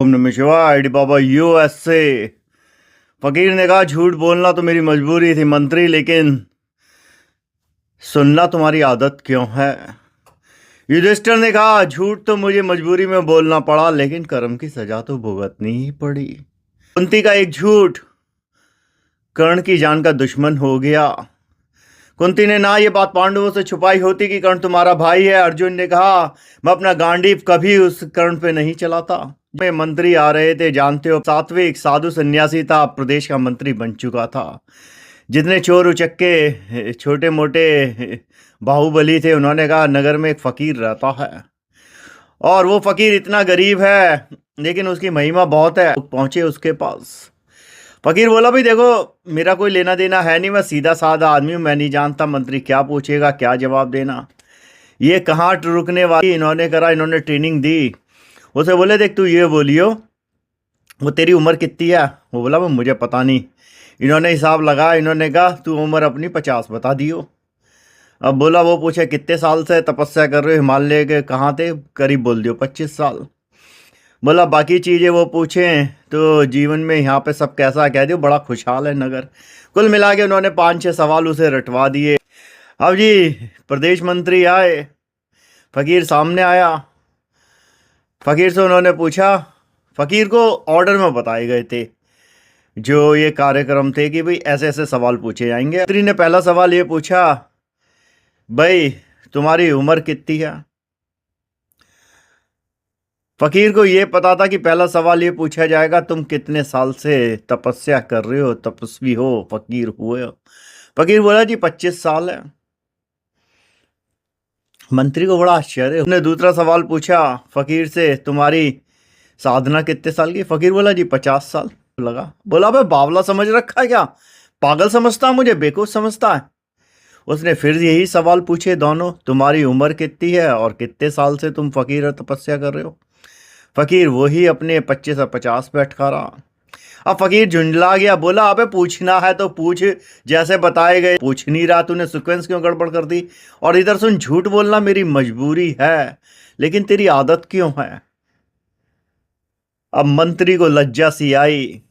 ओम नमः शिवाय। आईडी बाबा यूएसए। फकीर ने कहा झूठ बोलना तो मेरी मजबूरी थी मंत्री, लेकिन सुनना तुम्हारी आदत क्यों है। युधिष्ठिर ने कहा झूठ तो मुझे मजबूरी में बोलना पड़ा, लेकिन कर्म की सजा तो भुगतनी ही पड़ी। कुंती का एक झूठ कर्ण की जान का दुश्मन हो गया। कुंती ने ना ये बात पांडवों से छुपाई होती कि कर्ण तुम्हारा भाई है। अर्जुन ने कहा मैं अपना गांडीव कभी उस कर्ण पे नहीं चलाता। में मंत्री आ रहे थे, जानते हो सात्विक साधु सन्यासी था, प्रदेश का मंत्री बन चुका था। जितने चोर उचक्के छोटे मोटे बाहुबली थे, उन्होंने कहा नगर में एक फकीर रहता है और वो फकीर इतना गरीब है लेकिन उसकी महिमा बहुत है। पहुंचे उसके पास। फकीर बोला भाई देखो मेरा कोई लेना देना है नहीं, मैं सीधा साधा आदमी हूँ, मैं नहीं जानता मंत्री क्या पूछेगा क्या जवाब देना, ये कहाँ रुकने वाली। इन्होंने ट्रेनिंग दी। उसे बोले देख तू ये बोलियो वो तेरी उम्र कितनी है। वो बोला मुझे पता नहीं। इन्होंने हिसाब लगाया, इन्होंने कहा तू उम्र अपनी 50 बता दियो। अब बोला वो पूछे कितने साल से तपस्या कर रहे हो, हिमालय के कहाँ थे, करीब बोल दियो 25 साल। बोला बाकी चीज़ें वो पूछें तो जीवन में यहाँ पे सब कैसा, कह दियो बड़ा खुशहाल है नगर। कुल मिला के उन्होंने 5-6 सवाल उसे रटवा दिए। अब जी प्रदेश मंत्री आए, फकीर सामने आया। फकीर से उन्होंने पूछा, फकीर को ऑर्डर में बताए गए थे जो ये कार्यक्रम थे कि भाई ऐसे ऐसे सवाल पूछे जाएंगे। मंत्री ने पहला सवाल ये पूछा भाई तुम्हारी उम्र कितनी है। फकीर को ये पता था कि पहला सवाल ये पूछा जाएगा तुम कितने साल से तपस्या कर रहे हो, तपस्वी हो, फकीर हुए हो। फकीर बोला जी 25 साल है। मंत्री को बड़ा आश्चर्य। उसने दूसरा सवाल पूछा फकीर से तुम्हारी साधना कितने साल की। फकीर बोला जी 50 साल। लगा बोला भाई बावला समझ रखा है क्या, पागल समझता है मुझे, बेवकूफ समझता है। उसने फिर यही सवाल पूछे दोनों, तुम्हारी उम्र कितनी है और कितने साल से तुम फकीर और तपस्या कर रहे हो। फकीर वही अपने 25 और 50 पे अटका रहा। अब फकीर झुंझला गया, बोला अबे पूछना है तो पूछ, जैसे बताए गए पूछ नहीं रहा, तूने सीक्वेंस क्यों गड़बड़ कर दी। और इधर सुन झूठ बोलना मेरी मजबूरी है लेकिन तेरी आदत क्यों है। अब मंत्री को लज्जा सी आई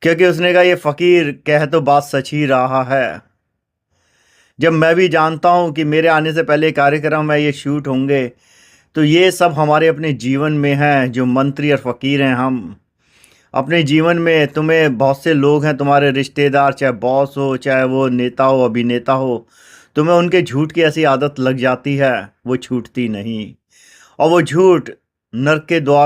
क्योंकि उसने कहा ये फकीर कह तो बात सच ही रहा है। जब मैं भी जानता हूं कि मेरे आने से पहले कार्यक्रम है ये शूट होंगे, तो ये सब हमारे अपने जीवन में है। जो मंत्री और फकीर हैं हम अपने जीवन में, तुम्हें बहुत से लोग हैं तुम्हारे रिश्तेदार, चाहे बॉस हो चाहे वो नेता हो अभिनेता हो, तुम्हें उनके झूठ की ऐसी आदत लग जाती है वो छूटती नहीं। और वो झूठ नर्क के द्वार